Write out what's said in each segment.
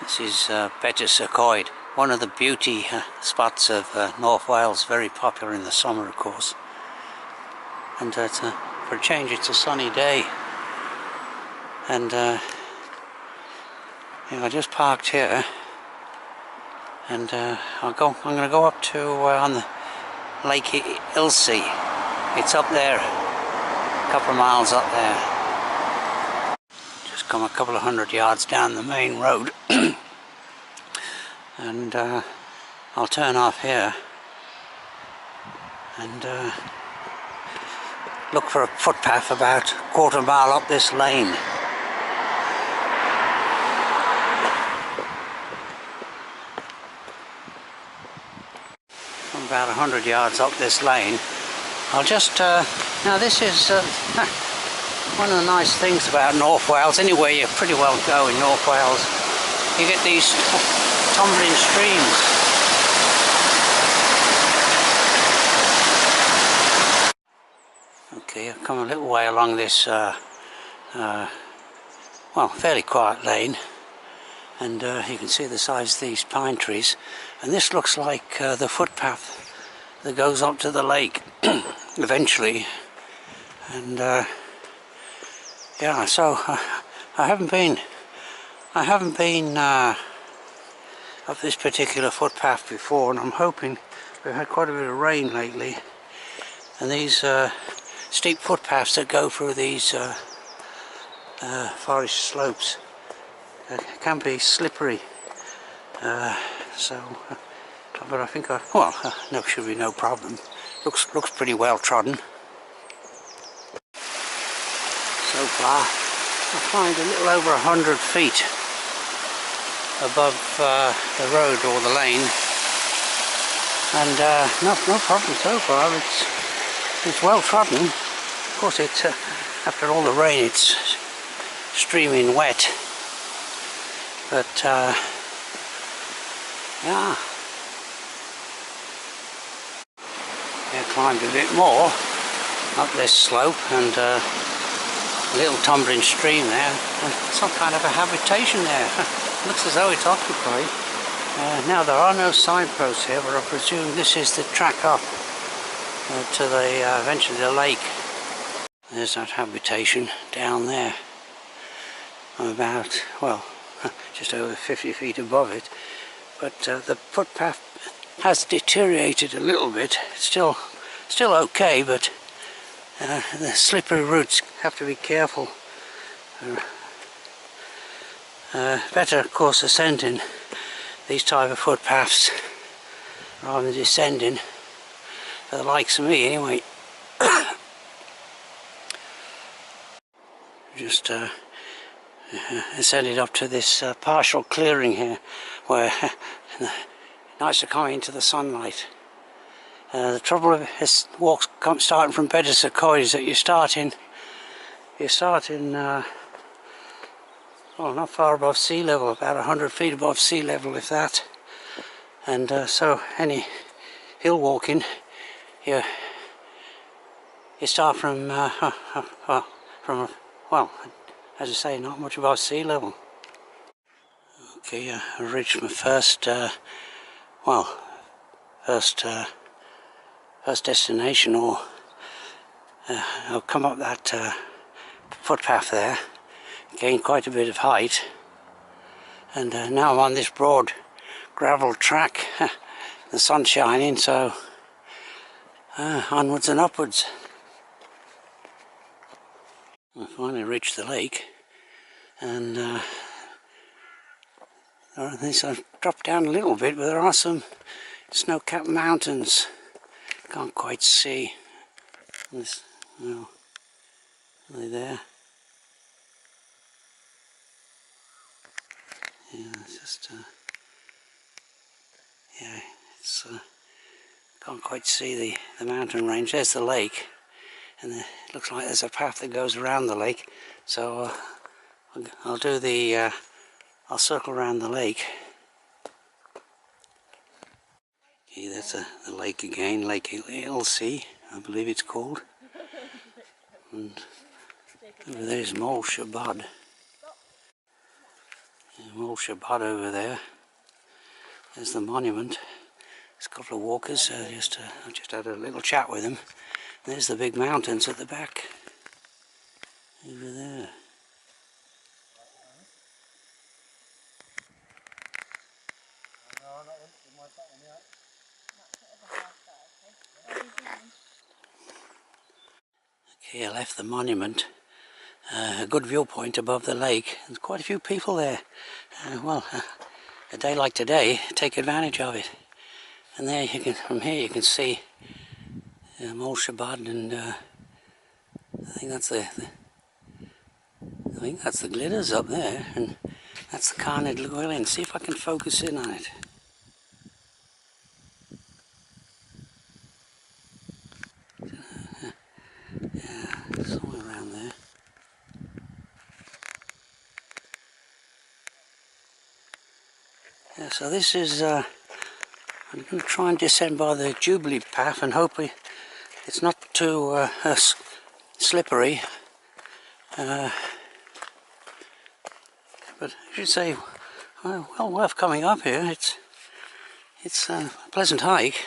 This is Betws-y Coed, one of the beauty spots of North Wales, very popular in the summer of course. And for a change it's a sunny day. And yeah, I just parked here, and I'm going to go up to on the Llyn Elsi. It's up there, a couple of miles up there. Just come a couple of 100 yards down the main road. And I'll turn off here and look for a footpath about a quarter mile up this lane. I'm about 100 yards up this lane. I'll just now this is one of the nice things about North Wales. Anywhere you pretty well go in North Wales, you get these tumbling streams. Okay, I've come a little way along this well, fairly quiet lane, and you can see the size of these pine trees, and this looks like the footpath that goes up to the lake eventually. And yeah, so I haven't been up this particular footpath before, and I'm hoping. We've had quite a bit of rain lately, and these steep footpaths that go through these forest slopes can be slippery, but I think no, should be no problem. Looks pretty well trodden so far. I find a little over 100 feet above the road or the lane, and no problem so far. It's well trodden. Of course, it's after all the rain, it's streaming wet, but yeah, I climbed a bit more up this slope, and a little tumbling stream there, and some kind of a habitation there. Looks as though it's occupied. Now there are no signposts here, but I presume this is the track up to the eventually the lake. There's that habitation down there. I'm about, well, just over 50 feet above it, but the footpath has deteriorated a little bit. It's still okay, but the slippery roots, have to be careful. Better, of course, ascending these type of footpaths rather than descending, for the likes of me anyway. Just ascended up to this partial clearing here, where nice to come into the sunlight. The trouble with this walk starting from Betws-y Coed is that you start in well, not far above sea level, about 100 feet above sea level, if that. And so any hill walking, you start from well, as I say, not much above sea level. Okay, I reached my first destination, or I'll come up that footpath there, gained quite a bit of height, and now I'm on this broad gravel track. The sun's shining, so onwards and upwards. I finally reached the lake, and I've dropped down a little bit, but there are some snow-capped mountains. Can't quite see. This, well, are they there? Yeah, it's just yeah, it's can't quite see the mountain range. There's the lake, and it looks like there's a path that goes around the lake. So I'll do the I'll circle around the lake. Okay, that's the lake again, Llyn Elsi, I believe it's called. And over there's Mole Shabad. Old Shabbat over there. There's the monument. There's a couple of walkers. I just had a little chat with them. There's the big mountains at the back. Over there. Okay, I left the monument. A good viewpoint above the lake. There's quite a few people there. A day like today, take advantage of it. And there you can, from here you can see Old Shabbat, and I think that's the glitters up there, and that's the Carned Llyn. See if I can focus in on it. Yeah, somewhere around there. Yeah, so this is, I'm going to try and descend by the Jubilee path and hope it's not too slippery. But I should say, well worth coming up here. It's a pleasant hike.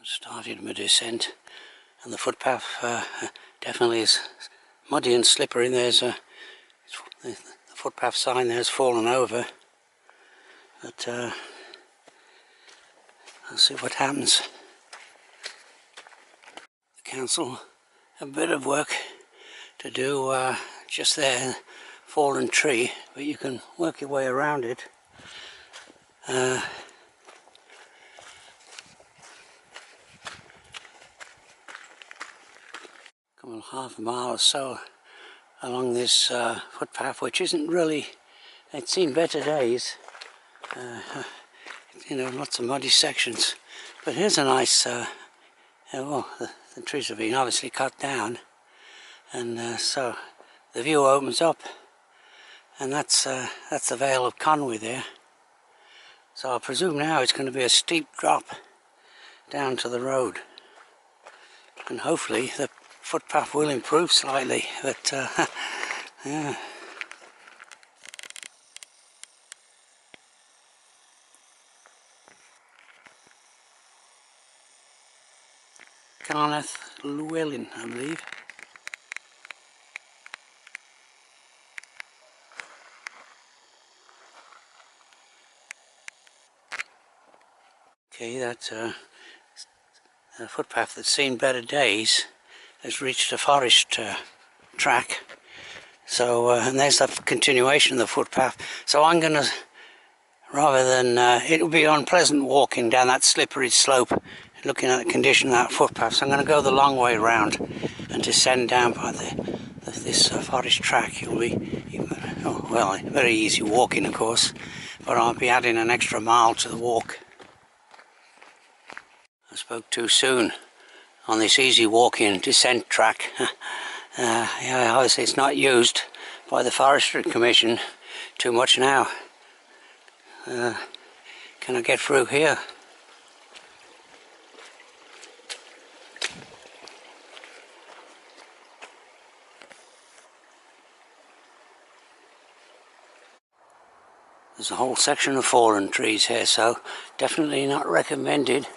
Started my descent, and the footpath definitely is muddy and slippery. There's the footpath sign there's fallen over, but I'll see what happens. The council have a bit of work to do just there, fallen tree, but you can work your way around it. Come on, half a mile or so along this footpath, which isn't really, it's seen better days. You know, lots of muddy sections, but here's a nice well, the trees have been obviously cut down, and so the view opens up, and that's the Vale of Conwy there. So I presume now it's going to be a steep drop down to the road, and hopefully the footpath will improve slightly, but yeah. Llyn, I believe. Okay, that's a footpath that's seen better days. Has reached a forest track. So, and there's the continuation of the footpath. So I'm going to, rather than, it'll be unpleasant walking down that slippery slope, looking at the condition of that footpath. So I'm going to go the long way round and descend down by this forest track. It'll be, well, very easy walking, of course, but I'll be adding an extra mile to the walk. I spoke too soon on this easy walking descent track. Yeah, obviously it's not used by the Forestry Commission too much now. Can I get through here? There's a whole section of fallen trees here, so definitely not recommended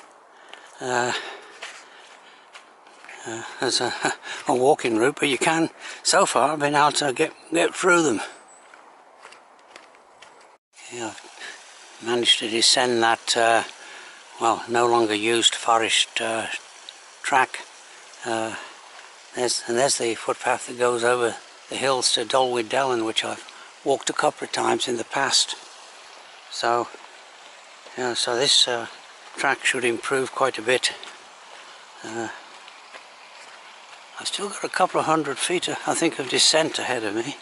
as a walking route, but you can, so far I've been able to get through them. Yeah, I've managed to descend that well, no longer used forest track. There's the footpath that goes over the hills to Betws-y Coed, which I've walked a couple of times in the past. So, yeah, so this track should improve quite a bit. I've still got a couple of 100 feet, I think, of descent ahead of me.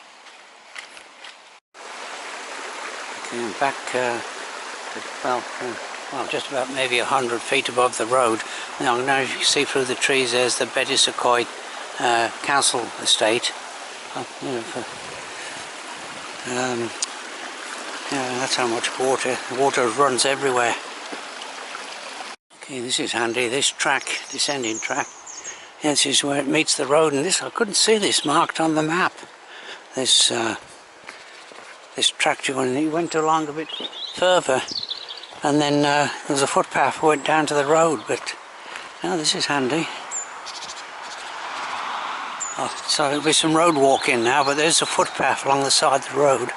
Okay, I'm back, well, just about maybe 100 feet above the road. Now you can see through the trees, there's the Betws-y Coed council estate. Yeah, that's how much water runs everywhere. Okay, this is handy, this track, descending track. This is where it meets the road, and this, I couldn't see this marked on the map. This this track joining. He went along a bit further, and then there was a footpath that went down to the road, but now this is handy. Oh, so there'll be some road walking now, but there's a footpath along the side of the road.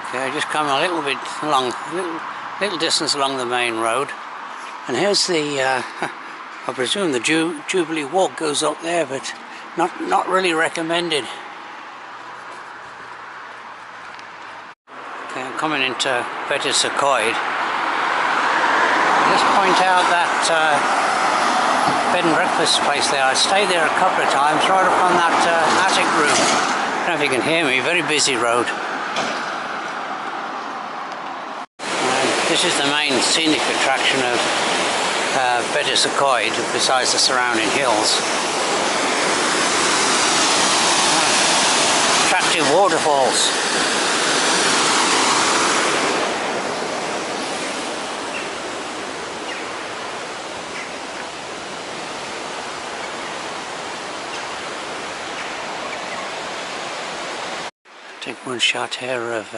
Okay, I just come a little bit along, little distance along the main road, and here's the, I presume the Jubilee Walk goes up there, but not really recommended. Okay, I'm coming into Betws-y Coed. I'll just point out that bed and breakfast place there. I stayed there a couple of times, right up on that attic room. I don't know if you can hear me, very busy road. This is the main scenic attraction of Betws-y Coed, besides the surrounding hills. Attractive waterfalls. Take one shot here of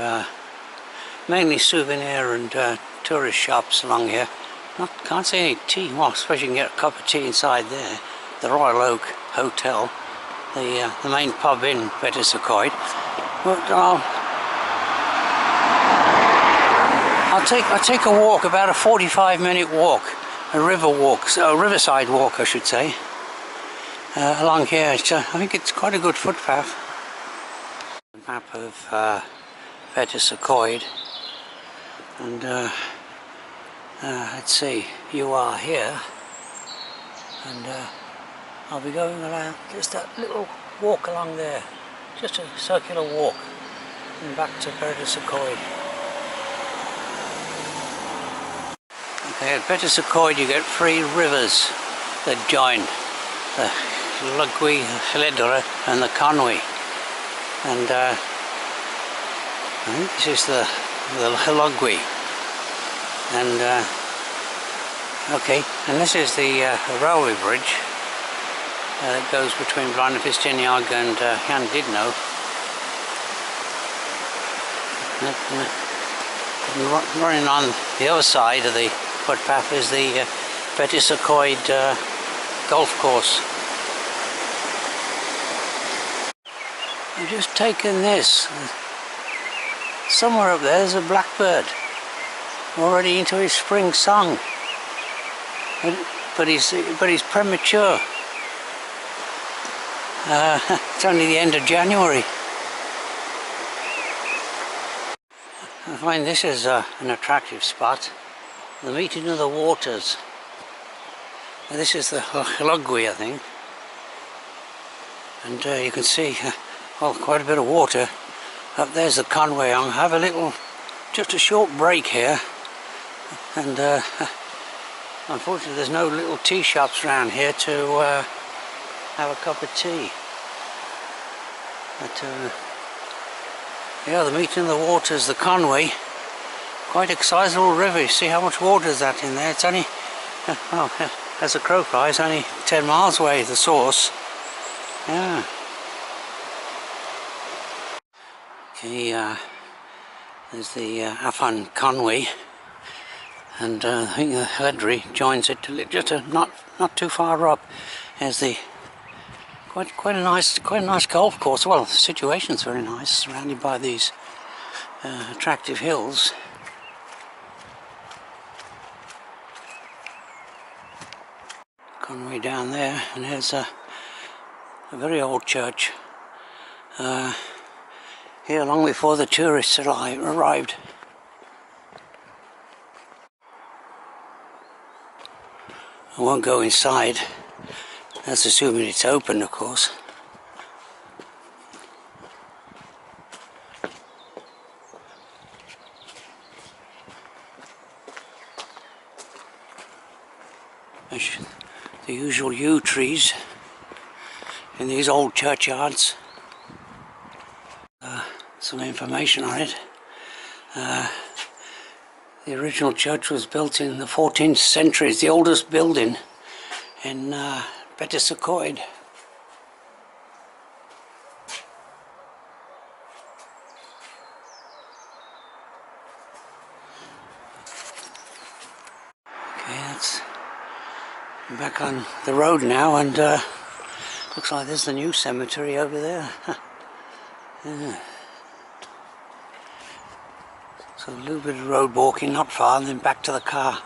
mainly souvenir and tourist shops along here. Can't see any tea. Well, I suppose you can get a cup of tea inside there. The Royal Oak Hotel, the main pub in Betws-y Coed. But I'll take a walk, about a 45-minute walk, a riverside walk, I should say, along here. I think it's quite a good footpath. Map of Betws-y Coed, and let's see, you are here, and I'll be going around just that little walk along there, just a circular walk, and back to Betws-y Coed. Okay, at Betws-y Coed you get 3 rivers that join, the Llyn, the and the Conwy. And I think this is the Llyn, and okay, and this is the railway bridge that goes between Blaenau-Ffestiniog and Llandudno. Running on the other side of the footpath is the Betws-y Coed golf course. I've just taken this. Somewhere up there's a blackbird, already into his spring song. But he's premature. It's only the end of January. I find this is an attractive spot. The meeting of the waters. This is the Llyn, I think. And you can see well, quite a bit of water. Up there's the Conwy. I'll have a little, just a short break here, and unfortunately there's no little tea shops around here to have a cup of tea. But yeah, the meeting of the waters, the Conwy, quite a sizable river. You see how much water is that in there? It's only, well, as a crow flies, only 10 miles away, the source. Yeah. Okay, there's the Afan Conwy, and I think the Llyn joins it just not too far up. There's the quite a nice golf course. Well, the situation's very nice, surrounded by these attractive hills. Conwy down there, and there's a very old church. Here long before the tourists arrived. I won't go inside, that's assuming it's open, of course. The usual yew trees in these old churchyards. Some information on it. The original church was built in the 14th century. It's the oldest building in Betws-y Coed. That's back on the road now, and looks like there's the new cemetery over there. Yeah. So a little bit of road walking, not far, and then back to the car.